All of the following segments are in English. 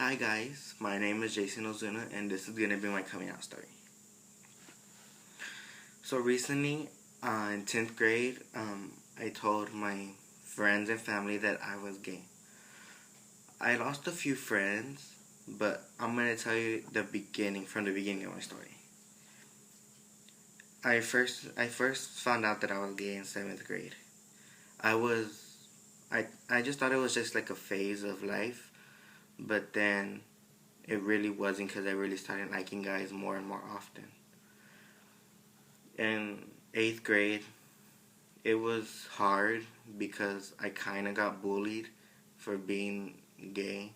Hi guys, my name is Jason Ozuna and this is going to be my coming out story. So recently, in 10th grade, I told my friends and family that I was gay. I lost a few friends, but I'm going to tell you from the beginning of my story. I first found out that I was gay in 7th grade. I was, I just thought it was just like a phase of life, but then it really wasn't because I really started liking guys more and more often. In 8th grade, it was hard because I kind of got bullied for being gay,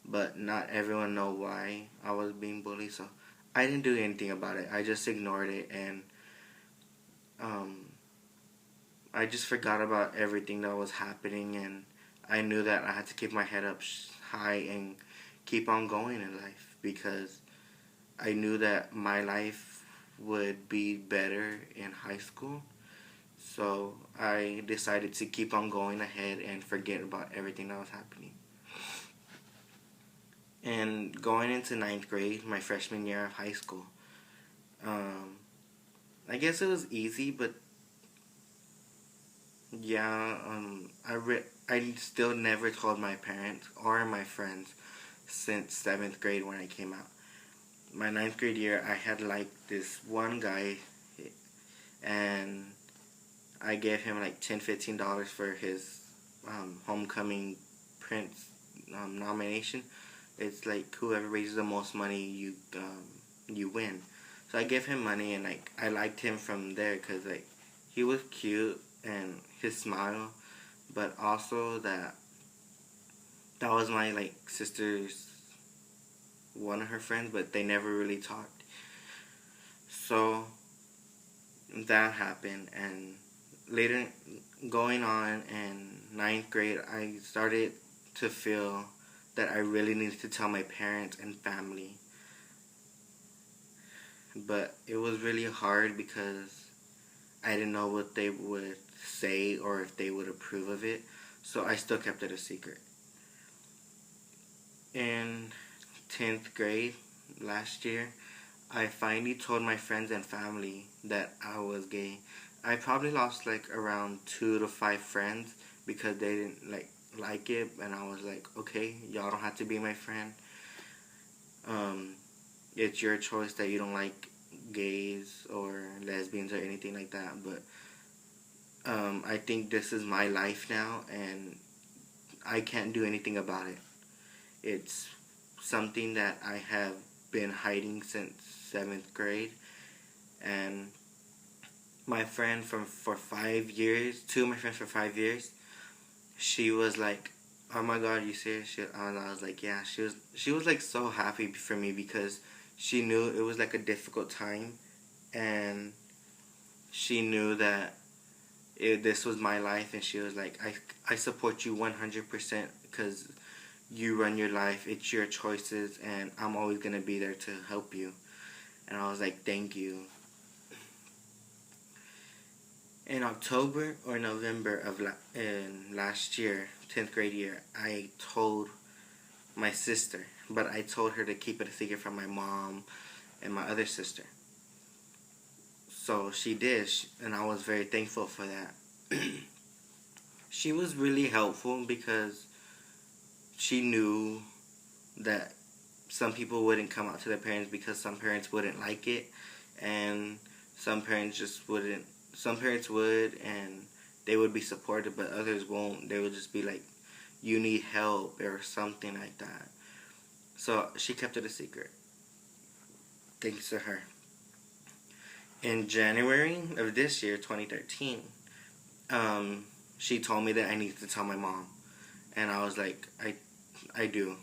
but not everyone know why I was being bullied, so I didn't do anything about it. I just ignored it, and um, I just forgot about everything that was happening, and I knew that I had to keep my head up high and keep on going in life because I knew that my life would be better in high school. So I decided to keep on going ahead and forget about everything that was happening. And going into 9th grade, my freshman year of high school, um, I guess it was easy, but yeah, I still never told my parents or my friends since 7th grade when I came out. My 9th grade year, I had liked this one guy, and I gave him like $10-15 for his homecoming prince nomination. It's like whoever raises the most money, you win. So I gave him money, and like I liked him from there because like he was cute and his smile, but also that was my like sister's one of her friends, but they never really talked. So that happened, and later going on in 9th grade, I started to feel that I really needed to tell my parents and family. But it was really hard because I didn't know what they would say or if they would approve of it. So I still kept it a secret. In 10th grade last year, I finally told my friends and family that I was gay. I probably lost like around 2 to 5 friends because they didn't like it, and I was like, okay, y'all don't have to be my friend. Um, it's your choice that you don't like gays or lesbians or anything like that, but I think this is my life now, and I can't do anything about it. It's something that I have been hiding since 7th grade, and my friend for 5 years, two of my friends for 5 years, she was like, "Oh my God, you serious?" And I was like, "Yeah." She was like so happy for me because she knew it was like a difficult time, and she knew that this was my life, and she was like, I support you 100% because you run your life, it's your choices, and I'm always gonna be there to help you." And I was like, "Thank you." In October or November of in last year, 10th grade year, I told my sister, but I told her to keep it a secret from my mom and my other sister. So she did, and I was very thankful for that. She was really helpful because she knew that some people wouldn't come out to their parents because some parents wouldn't like it, and some parents just wouldn't. Some parents would, and they would be supportive, but others won't. They would just be like, "You need help," or something like that. So she kept it a secret. Thanks to her. In January of this year, 2013, she told me that I needed to tell my mom, and I was like, I do.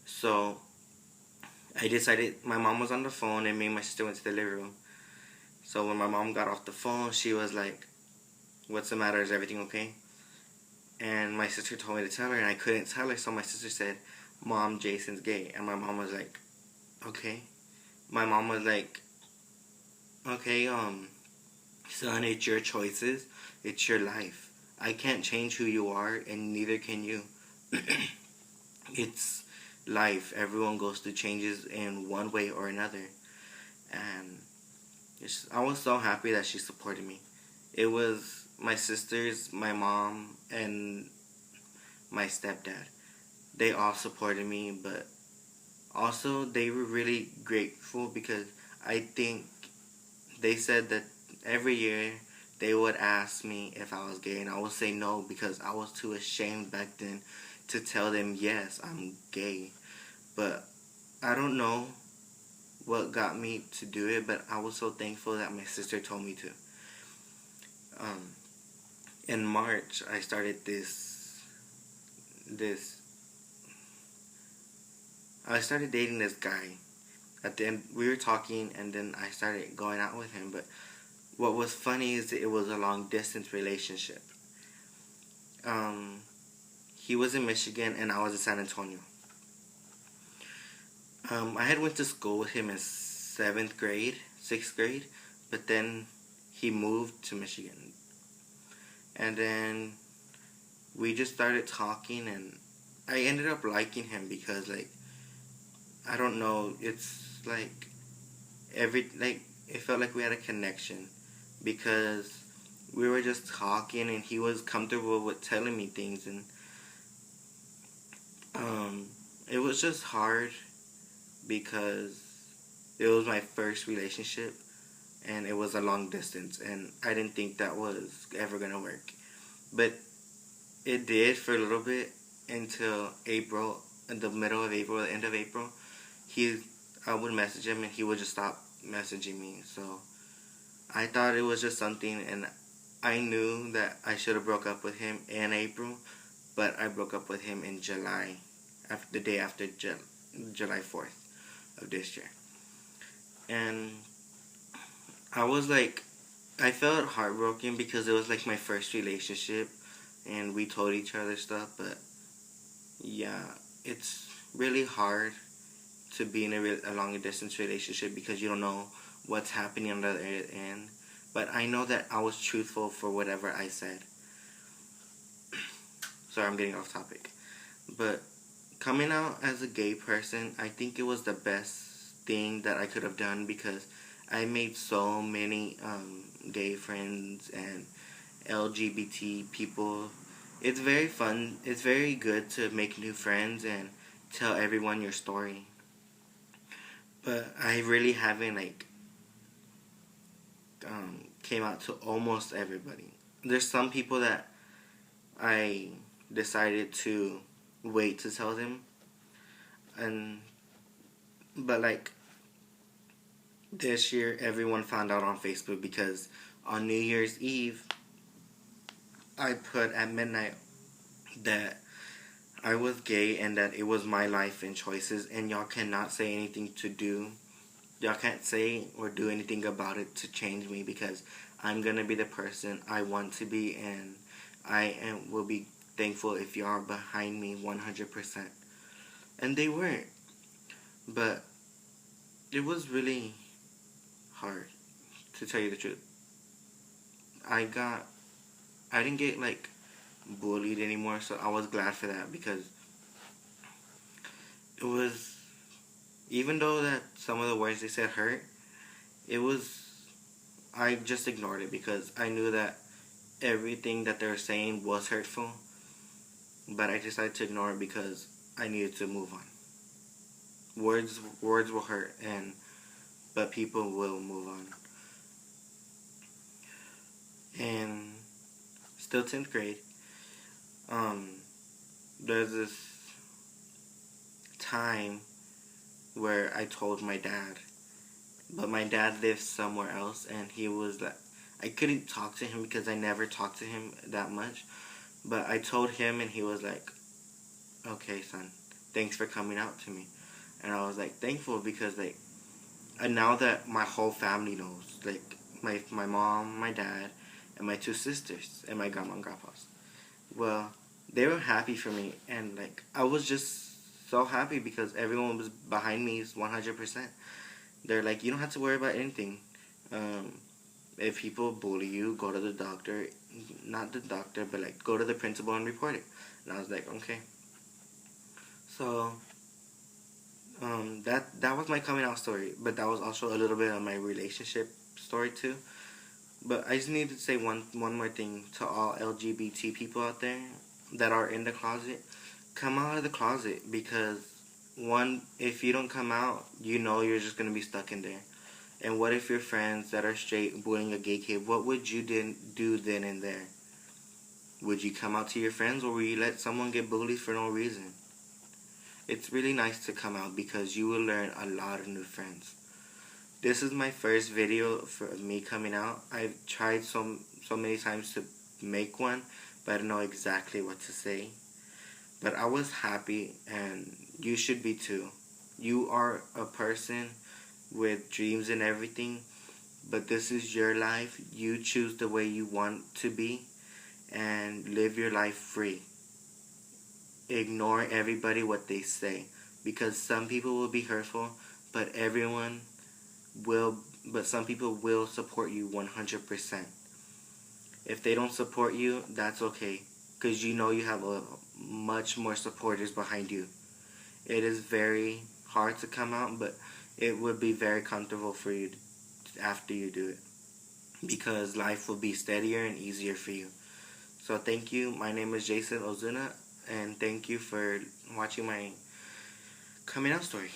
So I decided. My mom was on the phone, and me and my sister went to the living room. So when my mom got off the phone, she was like, "What's the matter? Is everything okay?" And my sister told me to tell her, and I couldn't tell her, so my sister said, "Mom, Jason's gay." And my mom was like, "Okay." My mom was like, "Okay, son, it's your choices. It's your life. I can't change who you are, and neither can you." It's life. Everyone goes through changes in one way or another. And I was so happy that she supported me. It was my sisters, my mom, and my stepdad. They all supported me, but also they were really grateful because I think they said that every year they would ask me if I was gay, and I would say no because I was too ashamed back then to tell them yes, I'm gay. But I don't know what got me to do it, but I was so thankful that my sister told me to. Um, in March, I started this. I started dating this guy. At the end, we were talking, and then I started going out with him. But what was funny is it was a long distance relationship. Um, he was in Michigan, and I was in San Antonio. I had went to school with him in sixth grade, but then he moved to Michigan, and then we just started talking, and I ended up liking him because, like, I don't know, it's like it felt like we had a connection because we were just talking, and he was comfortable with telling me things, and it was just hard because it was my first relationship, and it was a long distance, and I didn't think that was ever gonna work, but it did for a little bit until April, in the middle of April, the end of April. I would message him, and he would just stop messaging me. So I thought it was just something, and I knew that I should have broke up with him in April, but I broke up with him in July, the day after July 4th of this year. And I was like, I felt heartbroken because it was like my first relationship, and we told each other stuff, but yeah, it's really hard to be in a long distance relationship because you don't know what's happening on the other end. But I know that I was truthful for whatever I said. Sorry, I'm getting off topic. But coming out as a gay person, I think it was the best thing that I could have done because I made so many gay friends and LGBT people. It's very fun. It's very good to make new friends and tell everyone your story. But I really haven't came out to almost everybody. There's some people that I decided to wait to tell them, and but like this year everyone found out on Facebook because on New Year's Eve I put at midnight that I was gay and that it was my life and choices, and y'all cannot say anything to do. Y'all can't say or do anything about it to change me because I'm gonna be the person I want to be, and will be thankful if y'all are behind me 100%. And they weren't, but it was really hard, to tell you the truth. I didn't get bullied anymore, so I was glad for that because it was, even though that some of the words they said hurt, I just ignored it because I knew that everything that they were saying was hurtful, but I decided to ignore it because I needed to move on. Words will hurt, but people will move on. And still 10th grade, there's this time where I told my dad, but my dad lives somewhere else, and he was like, I couldn't talk to him because I never talked to him that much, but I told him, and he was like, okay, son, thanks for coming out to me. And I was like thankful because and now that my whole family knows, my mom, my dad, and my two sisters, and my grandma and grandpa's, well, they were happy for me, and I was just so happy because everyone was behind me 100%. They're like, you don't have to worry about anything. If people bully you, go to the doctor. Not the doctor, but go to the principal and report it. And I was like, okay. So That was my coming out story, but that was also a little bit of my relationship story too. But I just need to say one more thing to all LGBT people out there that are in the closet. Come out of the closet, because one, if you don't come out, you know you're just gonna be stuck in there. And what if your friends that are straight bullying a gay kid? What would you do then and there? Would you come out to your friends, or will you let someone get bullied for no reason? It's really nice to come out because you will learn a lot of new friends. This is my first video for me coming out. I've tried so many times to make one, but I don't know exactly what to say. But I was happy, and you should be too. You are a person with dreams and everything, but this is your life. You choose the way you want to be and live your life free. Ignore everybody what they say, because some people will be hurtful, but some people will support you 100%. If they don't support you, that's okay, because you know you have a much more supporters behind you. It is very hard to come out, but it would be very comfortable for you after you do it, because life will be steadier and easier for you. So thank you. My name is Jason Ozuna, and thank you for watching my coming out story.